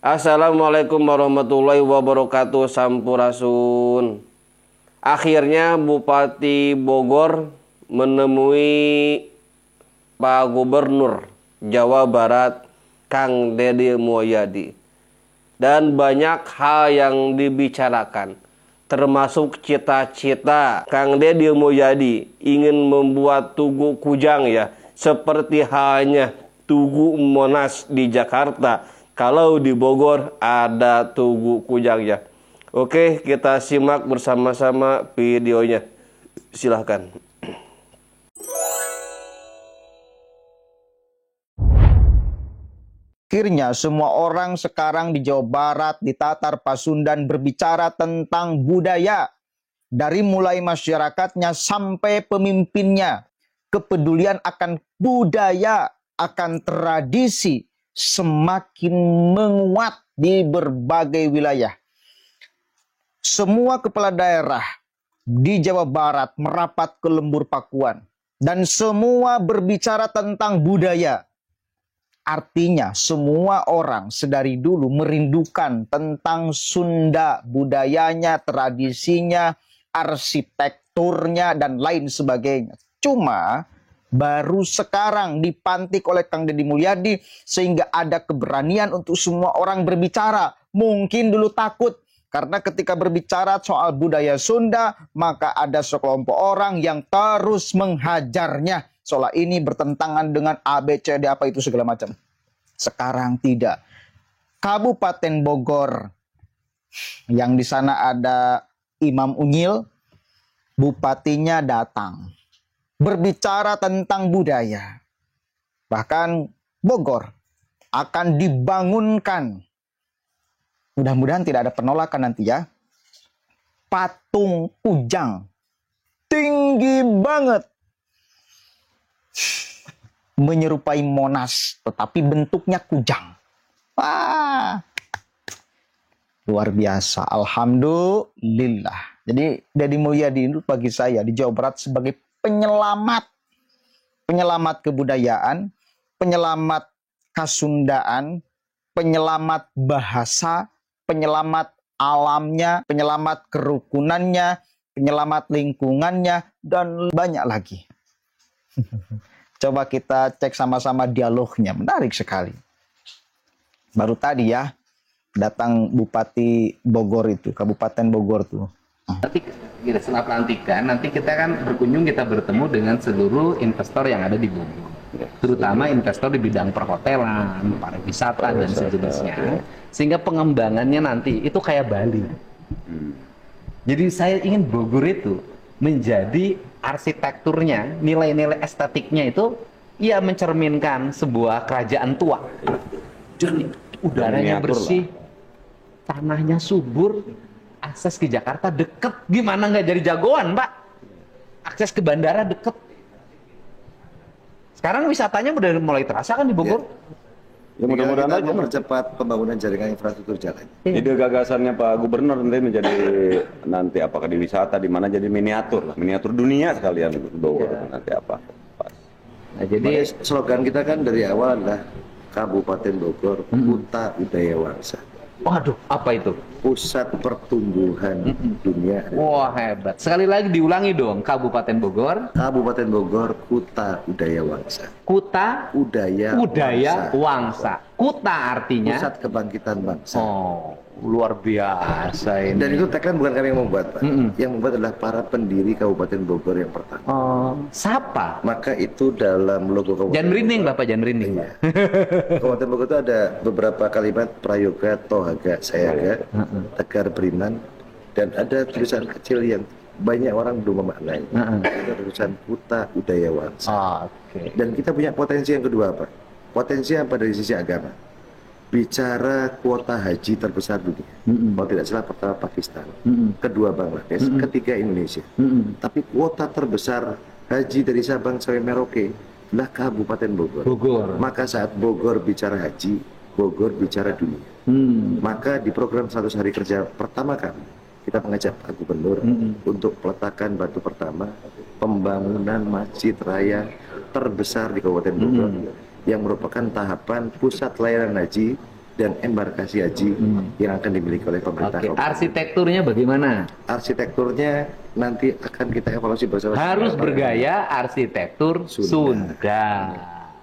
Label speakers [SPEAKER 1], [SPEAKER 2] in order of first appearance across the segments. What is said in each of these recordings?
[SPEAKER 1] Assalamualaikum warahmatullahi wabarakatuh. Sampurasun. Akhirnya Bupati Bogor menemui Pak Gubernur Jawa Barat Kang Deddy Mulyadi. Dan banyak hal yang dibicarakan, termasuk cita-cita Kang Deddy Mulyadi ingin membuat Tugu Kujang ya, seperti halnya Tugu Monas di Jakarta. Kalau di Bogor ada Tugu Kujang ya. Oke, kita simak bersama-sama videonya. Silahkan.
[SPEAKER 2] Akhirnya semua orang sekarang di Jawa Barat, di Tatar Pasundan berbicara tentang budaya. Dari mulai masyarakatnya sampai pemimpinnya. Kepedulian akan budaya, akan tradisi semakin menguat di berbagai wilayah. Semua kepala daerah di Jawa Barat merapat ke Lembur Pakuan. Dan semua berbicara tentang budaya. Artinya semua orang sedari dulu merindukan tentang Sunda, budayanya, tradisinya, arsitekturnya, dan lain sebagainya. Cuma baru sekarang dipantik oleh Kang Deddy Mulyadi sehingga ada keberanian untuk semua orang berbicara. Mungkin dulu takut karena ketika berbicara soal budaya Sunda maka ada sekelompok orang yang terus menghajarnya. Soal ini bertentangan dengan ABCD apa itu segala macam. Sekarang tidak. Kabupaten Bogor yang di sana ada Imam Unyil, bupatinya datang berbicara tentang budaya. Bahkan Bogor akan dibangunkan. Mudah-mudahan tidak ada penolakan nanti ya. Patung Kujang. Tinggi banget. Menyerupai Monas, tetapi bentuknya kujang. Wah, luar biasa. Alhamdulillah. Jadi Deddy Mulyadi itu bagi saya di Jawa Barat sebagai penyelamat. Penyelamat kebudayaan, penyelamat kasundaan, penyelamat bahasa, penyelamat alamnya, penyelamat kerukunannya, penyelamat lingkungannya, dan banyak lagi. Coba kita cek sama-sama dialognya. Menarik sekali. Baru tadi ya, datang Bupati Bogor itu, Kabupaten Bogor tuh.
[SPEAKER 3] Nanti kita setelah pelantikan, nanti kita kan berkunjung, kita bertemu dengan seluruh investor yang ada di Bogor. Terutama investor di bidang perhotelan, pariwisata, dan sejenisnya. Sehingga pengembangannya nanti itu kayak Bali. Jadi saya ingin Bogor itu menjadi arsitekturnya, nilai-nilai estetiknya itu ya mencerminkan sebuah kerajaan tua. Dan udaranya bersih, tanahnya subur, akses ke Jakarta deket. Gimana nggak jadi jagoan, Pak? Akses ke bandara deket. Sekarang wisatanya udah mulai terasa kan di Bogor?
[SPEAKER 4] Ya mudah-mudahan aja mempercepat pembangunan jaringan infrastruktur jalan.
[SPEAKER 5] Ide gagasannya Pak Gubernur nanti menjadi nanti apakah di wisata di mana jadi miniatur lah, miniatur dunia sekalian Bogor nanti apa. Pas.
[SPEAKER 4] Nah, jadi slogan kita kan dari awal adalah Kabupaten Bogor, Kota Budaya Wangsa.
[SPEAKER 3] Waduh, apa itu?
[SPEAKER 4] Pusat pertumbuhan dunia.
[SPEAKER 3] Wah, hebat. Sekali lagi diulangi dong, Kabupaten Bogor.
[SPEAKER 4] Kabupaten Bogor, Kuta Budaya Wangsa.
[SPEAKER 3] Kuta
[SPEAKER 4] Udaya
[SPEAKER 3] Wangsa. Kuta artinya
[SPEAKER 4] pusat kebangkitan bangsa.
[SPEAKER 3] Oh, luar biasa ini.
[SPEAKER 4] Dan itu tagline bukan kami yang membuat, Pak. Yang membuat adalah para pendiri Kabupaten Bogor yang pertama.
[SPEAKER 3] Oh, siapa?
[SPEAKER 4] Maka itu dalam logo Kabupaten
[SPEAKER 3] Jangan merinding, Bapak, jangan merinding.
[SPEAKER 4] Iya. Kabupaten Bogor itu ada beberapa kalimat prayoga, tohaga, sayaga, tegar beriman, dan ada tulisan kecil yang banyak orang belum memaknai. Itu tulisan Kuta Udaya Wangsa. Dan kita punya potensi yang kedua, Pak. Potensi apa dari sisi agama? Bicara kuota haji terbesar dunia. Kalau tidak salah pertama Pakistan, kedua Bangladesh, ketiga Indonesia. Tapi kuota terbesar haji dari Sabang sampai Merauke adalah Kabupaten Bogor. Maka saat Bogor bicara haji, Bogor bicara dunia. Maka di program 100 hari kerja pertama kami, kita mengajak Pak Gubernur untuk peletakan batu pertama pembangunan masjid raya terbesar di Kabupaten Bogor yang merupakan tahapan pusat layanan haji dan embarkasi haji yang akan dimiliki oleh pemerintah.
[SPEAKER 3] Oke, arsitekturnya bagaimana?
[SPEAKER 4] Arsitekturnya nanti akan kita evaluasi bersama.
[SPEAKER 3] Harus bergaya arsitektur Sunda.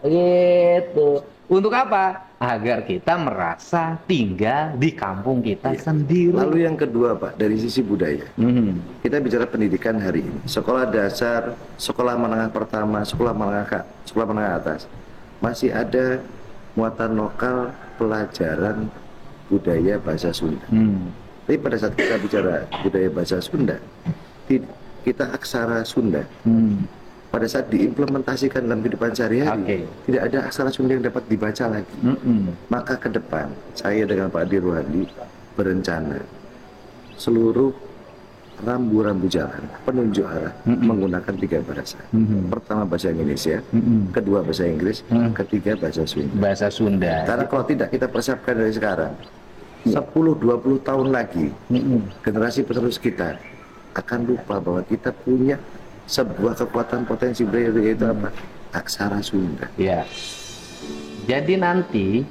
[SPEAKER 3] Gitu. Untuk apa? Agar kita merasa tinggal di kampung kita sendiri.
[SPEAKER 4] Lalu yang kedua Pak, dari sisi budaya. Kita bicara pendidikan hari ini. Sekolah dasar, sekolah menengah pertama, sekolah menengah atas. Masih ada muatan lokal pelajaran budaya bahasa Sunda. Tapi pada saat kita bicara budaya bahasa Sunda, kita aksara Sunda. Pada saat diimplementasikan dalam kehidupan sehari-hari, tidak ada aksara Sunda yang dapat dibaca lagi. Maka ke depan, saya dengan Pak Adi Ruhandi berencana seluruh rambu-rambu jalan, penunjuk arah menggunakan 3 bahasa. Pertama bahasa Indonesia, kedua bahasa Inggris, ketiga bahasa Sunda.
[SPEAKER 3] Bahasa Sunda.
[SPEAKER 4] Karena kalau tidak kita persiapkan dari sekarang, 10-20 tahun lagi, generasi penerus kita akan lupa bahwa kita punya sebuah kekuatan potensi budaya, yaitu apa? Aksara Sunda.
[SPEAKER 3] Ya. Jadi nanti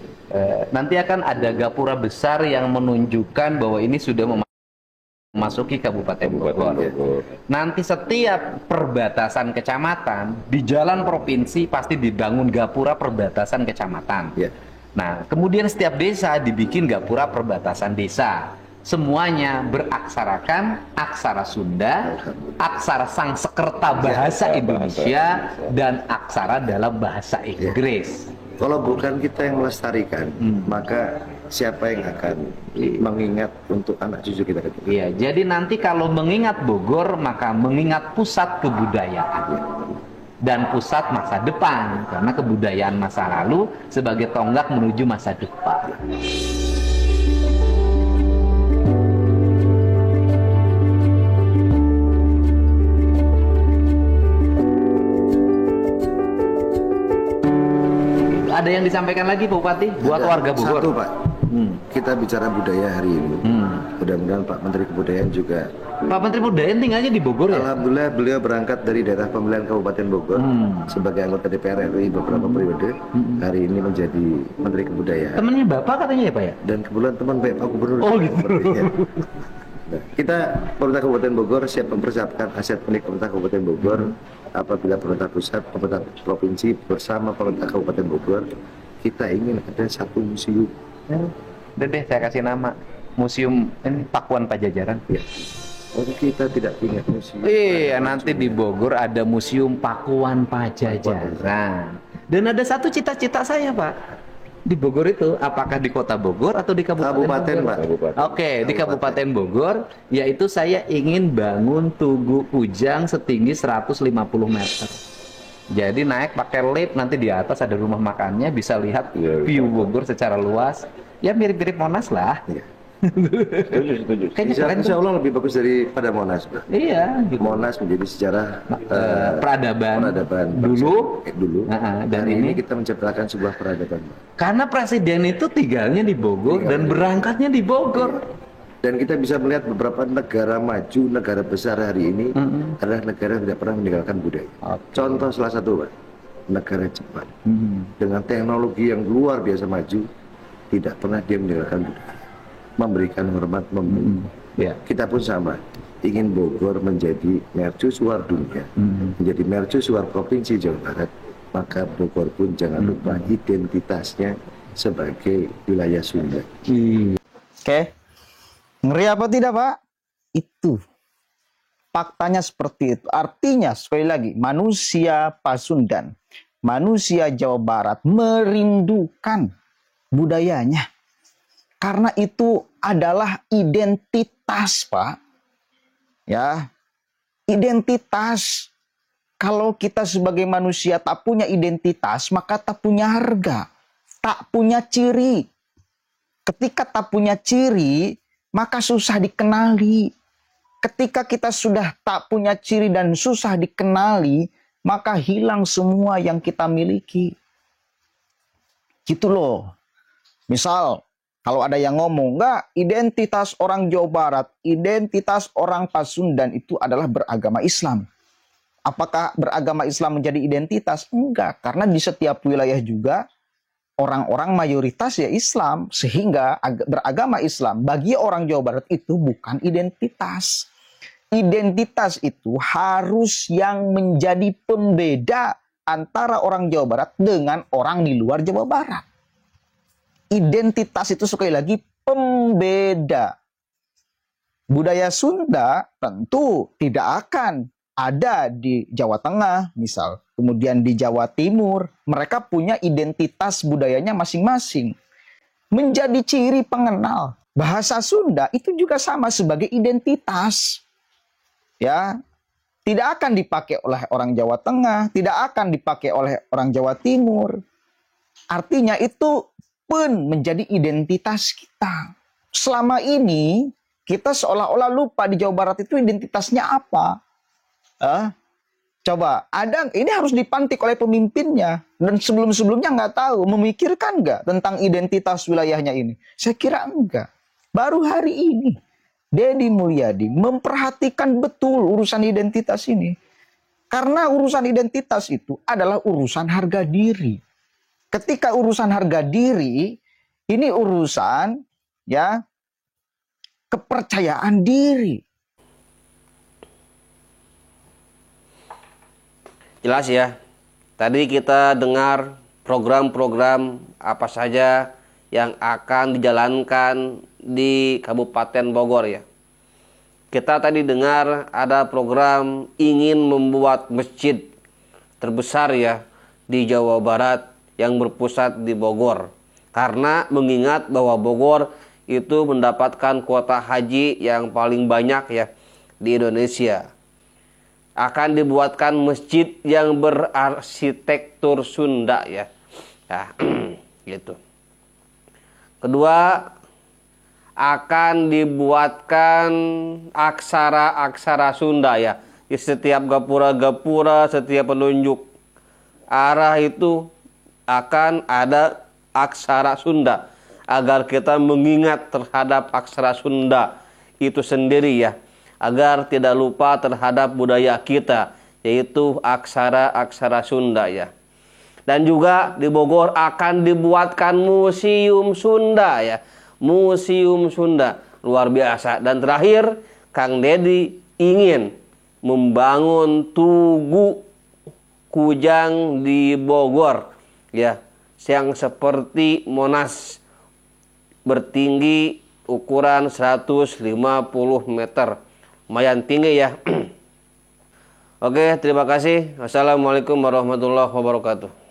[SPEAKER 3] akan ada gapura besar yang menunjukkan bahwa ini sudah memasuki Kabupaten Bogor. Nanti setiap perbatasan kecamatan di jalan provinsi pasti dibangun gapura perbatasan kecamatan. Nah, kemudian setiap desa dibikin gapura perbatasan desa. Semuanya beraksarakan aksara Sunda, aksara Sangsekerta bahasa Indonesia, dan aksara dalam bahasa Inggris.
[SPEAKER 4] Kalau bukan kita yang melestarikan, maka siapa yang akan mengingat untuk anak cucu kita?
[SPEAKER 3] Iya, jadi nanti kalau mengingat Bogor, maka mengingat pusat kebudayaan dan pusat masa depan, karena kebudayaan masa lalu sebagai tonggak menuju masa depan. Ada yang disampaikan lagi Pak Bupati buat warga Bogor?
[SPEAKER 4] Satu Pak, kita bicara budaya hari ini. Mudah-mudahan Pak Menteri Kebudayaan juga.
[SPEAKER 3] Pak Menteri Kebudayaan tinggalnya di Bogor ya?
[SPEAKER 4] Alhamdulillah beliau berangkat dari daerah pemilihan Kabupaten Bogor sebagai anggota DPR RI beberapa periode. Hari ini menjadi Menteri Kebudayaan.
[SPEAKER 3] Temennya Bapak katanya ya Pak ya?
[SPEAKER 4] Dan kebetulan teman baik Pak Gubernur.
[SPEAKER 3] Oh gitu.
[SPEAKER 4] Nah, kita pemerintah Kabupaten Bogor siap mempersiapkan aset milik pemerintah Kabupaten Bogor. Apabila pemerintah pusat, pemerintah provinsi bersama pemerintah Kabupaten Bogor, kita ingin ada satu museum.
[SPEAKER 3] Udah deh, saya kasih nama Museum Pakuan Pajajaran.
[SPEAKER 4] Ya. Oh, kita tidak punya museum.
[SPEAKER 3] Iya, nanti di Bogor ada Museum Pakuan Pajajaran. Dan ada satu cita-cita saya Pak. Di Bogor itu, apakah di kota Bogor atau di Kabupaten Bogor?
[SPEAKER 4] Pak.
[SPEAKER 3] Oke, di Kabupaten Bogor, yaitu saya ingin bangun Tugu Kujang setinggi 150 meter. Jadi naik pakai lift, nanti di atas ada rumah makannya, bisa lihat view Bogor secara luas. Ya mirip-mirip Monas lah.
[SPEAKER 4] Setuju.
[SPEAKER 3] Kayaknya
[SPEAKER 4] Insya Allah lebih bagus daripada Monas, Bro.
[SPEAKER 3] Iya, gitu.
[SPEAKER 4] Monas menjadi sejarah
[SPEAKER 3] peradaban
[SPEAKER 4] dulu.
[SPEAKER 3] Dan ini
[SPEAKER 4] kita menciptakan sebuah peradaban.
[SPEAKER 3] karena presiden itu tinggalnya di Bogor dan berangkatnya di Bogor.
[SPEAKER 4] Dan kita bisa melihat beberapa negara maju, negara besar hari ini adalah negara yang tidak pernah meninggalkan budaya. Contoh salah satu, Pak, negara Jepang dengan teknologi yang luar biasa maju, tidak pernah dia meninggalkan budaya, memberikan hormat, Kita pun sama, ingin Bogor menjadi mercusuar dunia, menjadi mercusuar provinsi Jawa Barat, maka Bogor pun jangan lupa identitasnya sebagai wilayah Sunda.
[SPEAKER 2] Oke. Ngeri apa tidak Pak? Itu. Faktanya seperti itu. Artinya sekali lagi, manusia Pasundan, manusia Jawa Barat merindukan budayanya. Karena itu adalah identitas, Pak. Ya, identitas. Kalau kita sebagai manusia tak punya identitas, maka tak punya harga, tak punya ciri. Ketika tak punya ciri, maka susah dikenali. Ketika kita sudah tak punya ciri dan susah dikenali, maka hilang semua yang kita miliki. Gitu loh. Misal, kalau ada yang ngomong, enggak, identitas orang Jawa Barat, identitas orang Pasundan itu adalah beragama Islam. Apakah beragama Islam menjadi identitas? Enggak, karena di setiap wilayah juga orang-orang mayoritas ya Islam, sehingga beragama Islam bagi orang Jawa Barat itu bukan identitas. Identitas itu harus yang menjadi pembeda antara orang Jawa Barat dengan orang di luar Jawa Barat. Identitas itu sekali lagi pembeda. Budaya Sunda tentu tidak akan ada di Jawa Tengah misal, kemudian di Jawa Timur. Mereka punya identitas budayanya masing-masing. Menjadi ciri pengenal. Bahasa Sunda itu juga sama sebagai identitas. Ya, tidak akan dipakai oleh orang Jawa Tengah, tidak akan dipakai oleh orang Jawa Timur. Artinya itu pun menjadi identitas kita. Selama ini kita seolah-olah lupa di Jawa Barat itu identitasnya apa. Coba, ini harus dipantik oleh pemimpinnya. Dan sebelum-sebelumnya nggak tahu, memikirkan nggak tentang identitas wilayahnya ini? Saya kira enggak. Baru hari ini, Deddy Mulyadi memperhatikan betul urusan identitas ini. Karena urusan identitas itu adalah urusan harga diri. Ketika urusan harga diri, ini urusan ya kepercayaan diri.
[SPEAKER 1] Jelas ya. Tadi kita dengar program-program apa saja yang akan dijalankan di Kabupaten Bogor ya. Kita tadi dengar ada program ingin membuat masjid terbesar ya di Jawa Barat yang berpusat di Bogor. Karena mengingat bahwa Bogor itu mendapatkan kuota haji yang paling banyak ya di Indonesia. Akan dibuatkan masjid yang berarsitektur Sunda ya. Nah, gitu. Kedua, akan dibuatkan aksara-aksara Sunda ya. Di setiap gapura-gapura, setiap penunjuk arah itu akan ada aksara Sunda. Agar kita mengingat terhadap aksara Sunda itu sendiri ya. Agar tidak lupa terhadap budaya kita, yaitu aksara-aksara Sunda ya. Dan juga di Bogor akan dibuatkan museum Sunda ya. Museum Sunda luar biasa. Dan terakhir, Kang Deddy ingin membangun Tugu Kujang di Bogor ya, yang seperti Monas, bertinggi ukuran 150 meter. Lumayan tinggi ya. Oke, terima kasih. Wassalamualaikum warahmatullahi wabarakatuh.